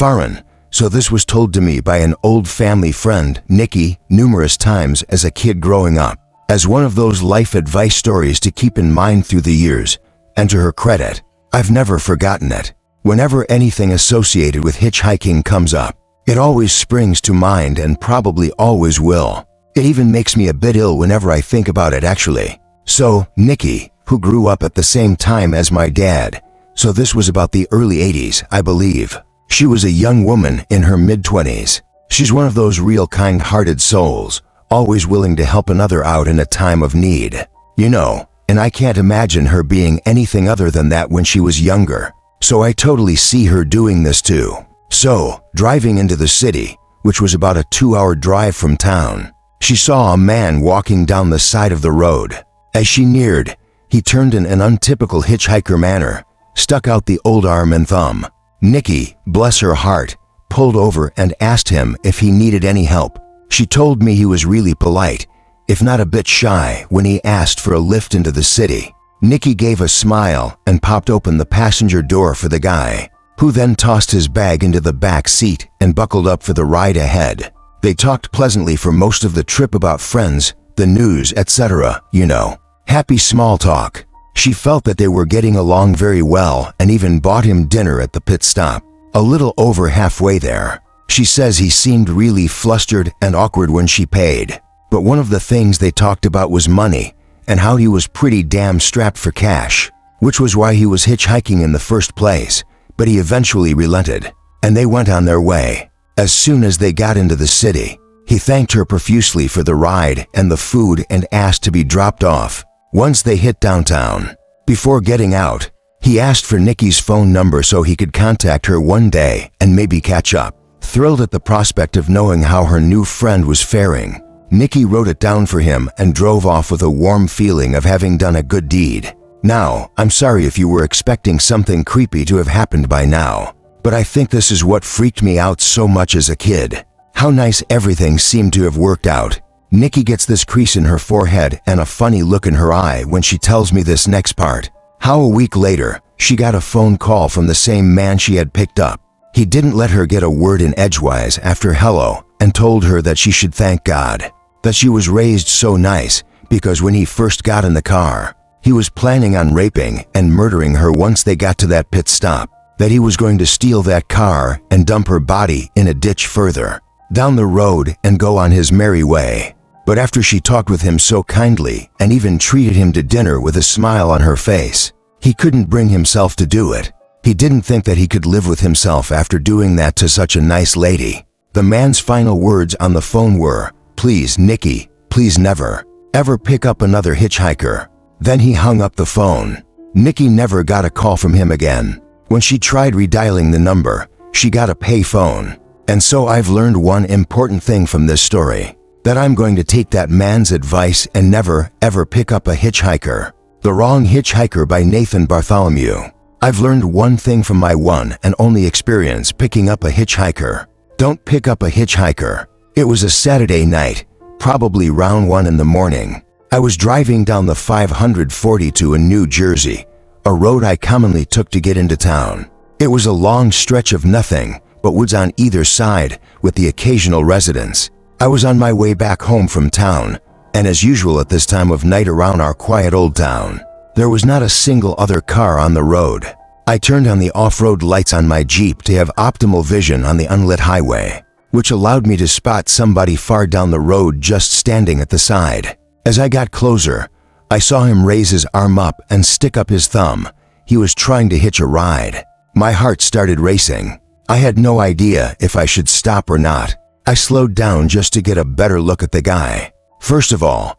Foreign, so this was told to me by an old family friend, Nikki, numerous times as a kid growing up, as one of those life advice stories to keep in mind through the years, and to her credit, I've never forgotten it. Whenever anything associated with hitchhiking comes up, it always springs to mind and probably always will. It even makes me a bit ill whenever I think about it actually. So, Nikki, who grew up at the same time as my dad, so this was about the early 80s, I believe. She was a young woman in her mid-20s. She's one of those real kind-hearted souls, always willing to help another out in a time of need. You know, and I can't imagine her being anything other than that when she was younger. So I totally see her doing this too. So, driving into the city, which was about a 2-hour drive from town, she saw a man walking down the side of the road. As she neared, he turned in an untypical hitchhiker manner, stuck out the old arm and thumb. Nikki, bless her heart, pulled over and asked him if he needed any help. She told me he was really polite, if not a bit shy, when he asked for a lift into the city. Nikki gave a smile and popped open the passenger door for the guy, who then tossed his bag into the back seat and buckled up for the ride ahead. They talked pleasantly for most of the trip about friends, the news, etc., you know. Happy small talk. She felt that they were getting along very well and even bought him dinner at the pit stop, a little over halfway there. She says he seemed really flustered and awkward when she paid, but one of the things they talked about was money and how he was pretty damn strapped for cash, which was why he was hitchhiking in the first place, but he eventually relented, and they went on their way. As soon as they got into the city, he thanked her profusely for the ride and the food and asked to be dropped off. Once they hit downtown, before getting out, he asked for Nikki's phone number so he could contact her one day and maybe catch up. Thrilled at the prospect of knowing how her new friend was faring, Nikki wrote it down for him and drove off with a warm feeling of having done a good deed. Now, I'm sorry if you were expecting something creepy to have happened by now, but I think this is what freaked me out so much as a kid. How nice everything seemed to have worked out. Nikki gets this crease in her forehead and a funny look in her eye when she tells me this next part. How a week later, she got a phone call from the same man she had picked up. He didn't let her get a word in edgewise after hello and told her that she should thank God, that she was raised so nice because when he first got in the car, he was planning on raping and murdering her once they got to that pit stop, that he was going to steal that car and dump her body in a ditch further down the road and go on his merry way. But after she talked with him so kindly and even treated him to dinner with a smile on her face, he couldn't bring himself to do it. He didn't think that he could live with himself after doing that to such a nice lady. The man's final words on the phone were, "Please, Nikki, please never, ever pick up another hitchhiker." Then he hung up the phone. Nikki never got a call from him again. When she tried redialing the number, she got a pay phone. And so I've learned one important thing from this story, that I'm going to take that man's advice and never, ever pick up a hitchhiker. The Wrong Hitchhiker by Nathan Bartholomew. I've learned one thing from my one and only experience picking up a hitchhiker. Don't pick up a hitchhiker. It was a Saturday night, probably round 1 in the morning. I was driving down the 542 in New Jersey, a road I commonly took to get into town. It was a long stretch of nothing but woods on either side with the occasional residence. I was on my way back home from town, and as usual at this time of night around our quiet old town, there was not a single other car on the road. I turned on the off-road lights on my Jeep to have optimal vision on the unlit highway, which allowed me to spot somebody far down the road just standing at the side. As I got closer, I saw him raise his arm up and stick up his thumb. He was trying to hitch a ride. My heart started racing. I had no idea if I should stop or not. I slowed down just to get a better look at the guy. First of all,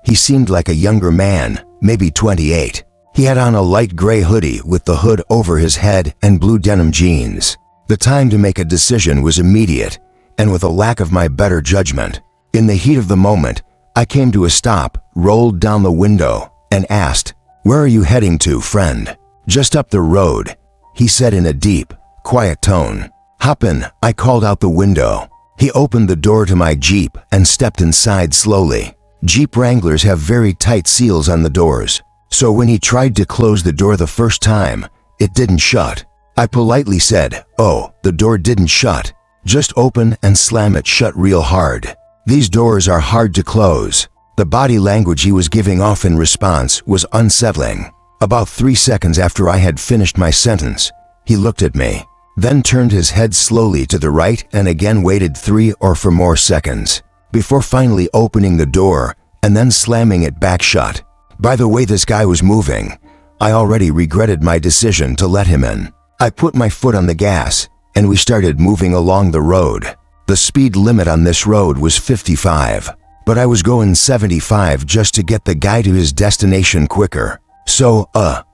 he seemed like a younger man, maybe 28. He had on a light gray hoodie with the hood over his head and blue denim jeans. The time to make a decision was immediate, and with a lack of my better judgment, in the heat of the moment, I came to a stop, rolled down the window, and asked, "Where are you heading to, friend?" "Just up the road," he said in a deep, quiet tone. "Hop in," I called out the window. He opened the door to my Jeep and stepped inside slowly. Jeep Wranglers have very tight seals on the doors, so when he tried to close the door the first time, it didn't shut. I politely said, "Oh, the door didn't shut. Just open and slam it shut real hard. These doors are hard to close." The body language he was giving off in response was unsettling. About 3 seconds after I had finished my sentence, he looked at me, then turned his head slowly to the right and again waited 3 or 4 more seconds before finally opening the door and then slamming it back shut. By the way this guy was moving, I already regretted my decision to let him in. I put my foot on the gas and we started moving along the road. The speed limit on this road was 55, but I was going 75 just to get the guy to his destination quicker. "So,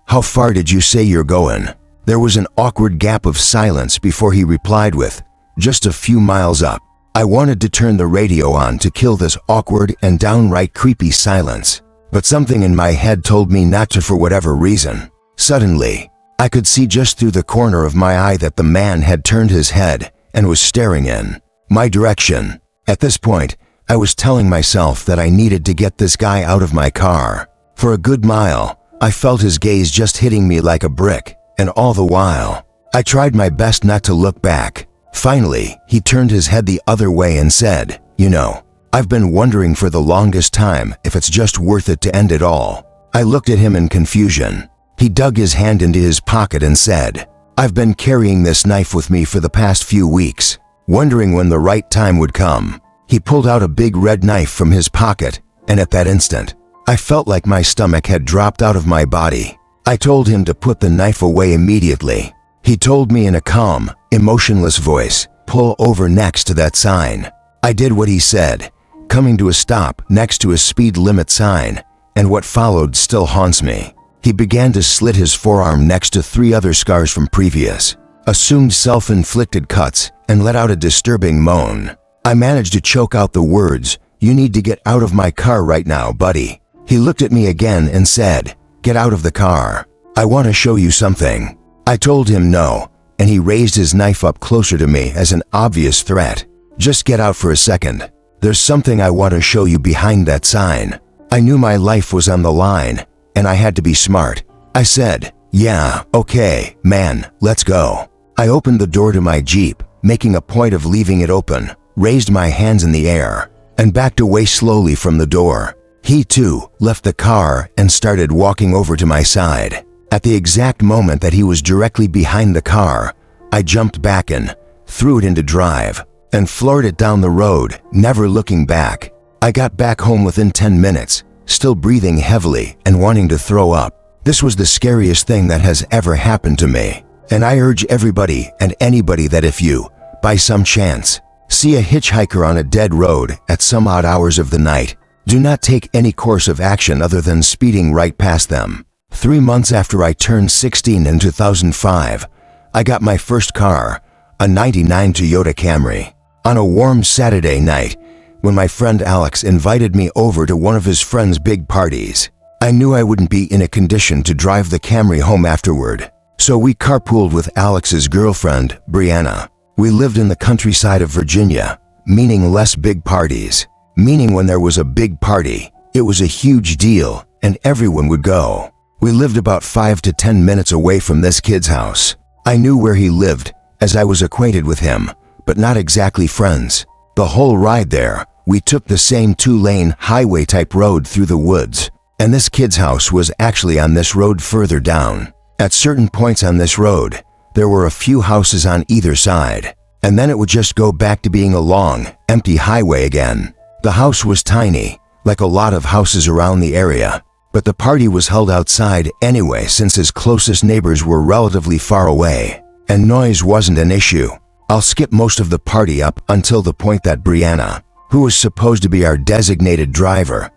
how far did you say you're going?" There was an awkward gap of silence before he replied with, "Just a few miles up." I wanted to turn the radio on to kill this awkward and downright creepy silence, but something in my head told me not to for whatever reason. Suddenly, I could see just through the corner of my eye that the man had turned his head and was staring in my direction. At this point, I was telling myself that I needed to get this guy out of my car. For a good mile, I felt his gaze just hitting me like a brick, and all the while, I tried my best not to look back. Finally, he turned his head the other way and said, "You know, I've been wondering for the longest time if it's just worth it to end it all." I looked at him in confusion. He dug his hand into his pocket and said, "I've been carrying this knife with me for the past few weeks, wondering when the right time would come." He pulled out a big red knife from his pocket, and at that instant, I felt like my stomach had dropped out of my body. I told him to put the knife away immediately. He told me in a calm, emotionless voice, "Pull over next to that sign." I did what he said, coming to a stop next to a speed limit sign, and what followed still haunts me. He began to slit his forearm next to 3 other scars from previous, assumed self-inflicted cuts, and let out a disturbing moan. I managed to choke out the words, "You need to get out of my car right now, buddy." He looked at me again and said, "Get out of the car. I want to show you something." I told him no, and he raised his knife up closer to me as an obvious threat. "Just get out for a second. There's something I want to show you behind that sign." I knew my life was on the line, and I had to be smart. I said, "Yeah, okay, man, let's go." I opened the door to my Jeep, making a point of leaving it open, raised my hands in the air, and backed away slowly from the door. He too left the car and started walking over to my side. At the exact moment that he was directly behind the car, I jumped back in, threw it into drive, and floored it down the road, never looking back. I got back home within 10 minutes, still breathing heavily and wanting to throw up. This was the scariest thing that has ever happened to me, and I urge everybody and anybody that if you, by some chance, see a hitchhiker on a dead road at some odd hours of the night, do not take any course of action other than speeding right past them. 3 months after I turned 16 in 2005, I got my first car, a '99 Toyota Camry. On a warm Saturday night, when my friend Alex invited me over to one of his friend's big parties, I knew I wouldn't be in a condition to drive the Camry home afterward. So we carpooled with Alex's girlfriend, Brianna. We lived in the countryside of Virginia, meaning less big parties. Meaning when there was a big party, it was a huge deal and everyone would go. We lived about 5 to 10 minutes away from this kid's house. I knew where he lived, as I was acquainted with him, but not exactly friends. The whole ride there, we took the same 2-lane highway-type road through the woods, and this kid's house was actually on this road further down. At certain points on this road, there were a few houses on either side, and then it would just go back to being a long, empty highway again. The house was tiny, like a lot of houses around the area, but the party was held outside anyway since his closest neighbors were relatively far away, and noise wasn't an issue. I'll skip most of the party up until the point that Brianna, who was supposed to be our designated driver,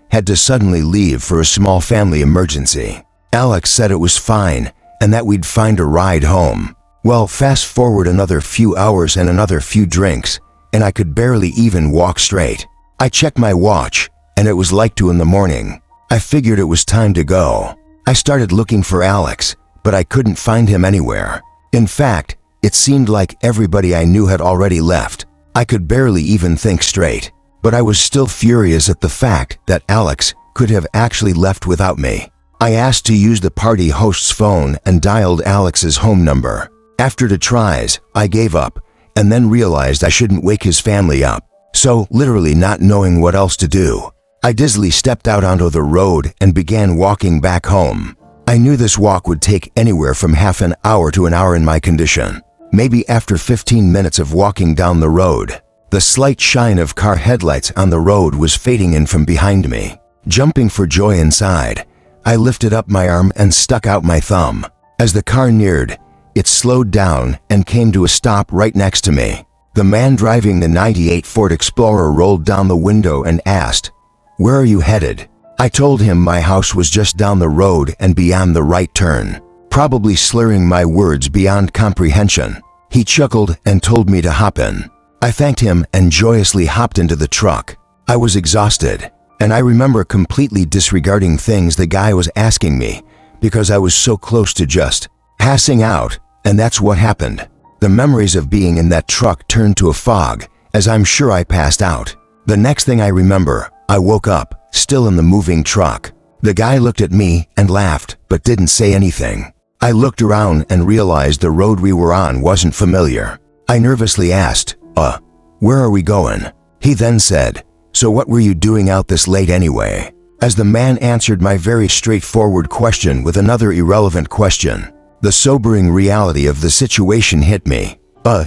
had to suddenly leave for a small family emergency. Alex said it was fine and that we'd find a ride home. Well, fast forward another few hours and another few drinks, and I could barely even walk straight. I checked my watch, and it was like 2 in the morning. I figured it was time to go. I started looking for Alex, but I couldn't find him anywhere. In fact, it seemed like everybody I knew had already left. I could barely even think straight, but I was still furious at the fact that Alex could have actually left without me. I asked to use the party host's phone and dialed Alex's home number. After the tries, I gave up, and then realized I shouldn't wake his family up. So, literally not knowing what else to do, I dizzily stepped out onto the road and began walking back home. I knew this walk would take anywhere from half an hour to an hour in my condition. Maybe after 15 minutes of walking down the road, the slight shine of car headlights on the road was fading in from behind me. Jumping for joy inside, I lifted up my arm and stuck out my thumb. As the car neared, it slowed down and came to a stop right next to me. The man driving the '98 Ford Explorer rolled down the window and asked, "Where are you headed?" I told him my house was just down the road and beyond the right turn, probably slurring my words beyond comprehension. He chuckled and told me to hop in. I thanked him and joyously hopped into the truck. I was exhausted, and I remember completely disregarding things the guy was asking me because I was so close to just passing out, and that's what happened. The memories of being in that truck turned to a fog, as I'm sure I passed out. The next thing I remember, I woke up, still in the moving truck. The guy looked at me and laughed, but didn't say anything. I looked around and realized the road we were on wasn't familiar. I nervously asked, where are we going?" He then said, "So what were you doing out this late anyway?" As the man answered my very straightforward question with another irrelevant question, the sobering reality of the situation hit me.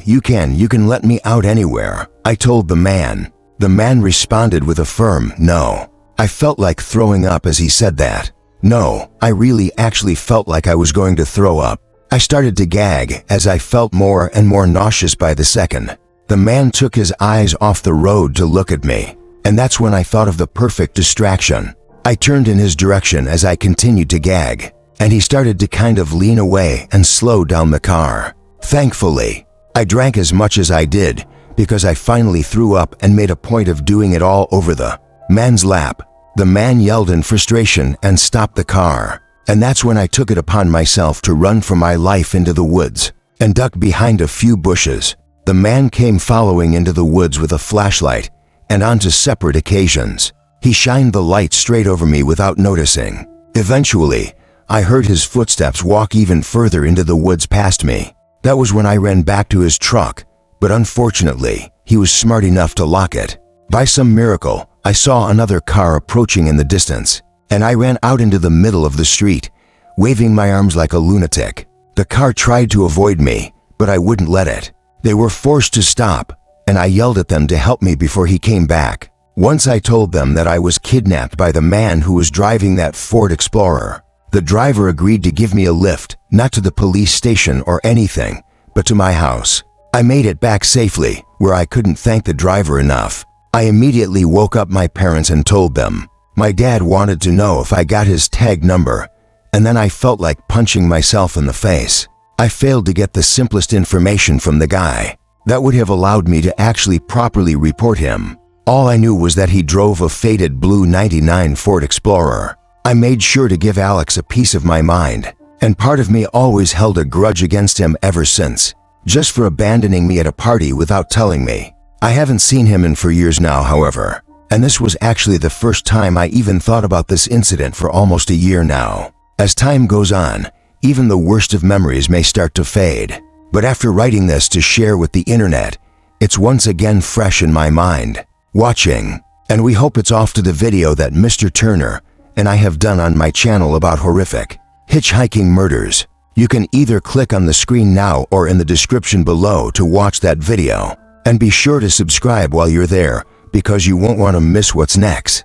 You can let me out anywhere," I told the man. The man responded with a firm no. I felt like throwing up as he said that. No, I really actually felt like I was going to throw up. I started to gag as I felt more and more nauseous by the second. The man took his eyes off the road to look at me, and that's when I thought of the perfect distraction. I turned in his direction as I continued to gag, and he started to kind of lean away and slow down the car. Thankfully, I drank as much as I did because I finally threw up and made a point of doing it all over the man's lap. The man yelled in frustration and stopped the car, and that's when I took it upon myself to run for my life into the woods and duck behind a few bushes. The man came following into the woods with a flashlight, and on two separate occasions, he shined the light straight over me without noticing. Eventually, I heard his footsteps walk even further into the woods past me. That was when I ran back to his truck, but unfortunately, he was smart enough to lock it. By some miracle, I saw another car approaching in the distance, and I ran out into the middle of the street, waving my arms like a lunatic. The car tried to avoid me, but I wouldn't let it. They were forced to stop, and I yelled at them to help me before he came back. Once I told them that I was kidnapped by the man who was driving that Ford Explorer. The driver agreed to give me a lift, not to the police station or anything, but to my house. I made it back safely, where I couldn't thank the driver enough. I immediately woke up my parents and told them. My dad wanted to know if I got his tag number, and then I felt like punching myself in the face. I failed to get the simplest information from the guy that would have allowed me to actually properly report him. All I knew was that he drove a faded blue '99 Ford Explorer. I made sure to give Alex a piece of my mind, and part of me always held a grudge against him ever since, just for abandoning me at a party without telling me. I haven't seen him in for years now, however, and this was actually the first time I even thought about this incident for almost a year now. As time goes on, even the worst of memories may start to fade, but after writing this to share with the internet, it's once again fresh in my mind. Watching, and we hope it's off to the video that Mr. Turner and I have done on my channel about horrific hitchhiking murders. You can either click on the screen now or in the description below to watch that video. And be sure to subscribe while you're there, because you won't want to miss what's next.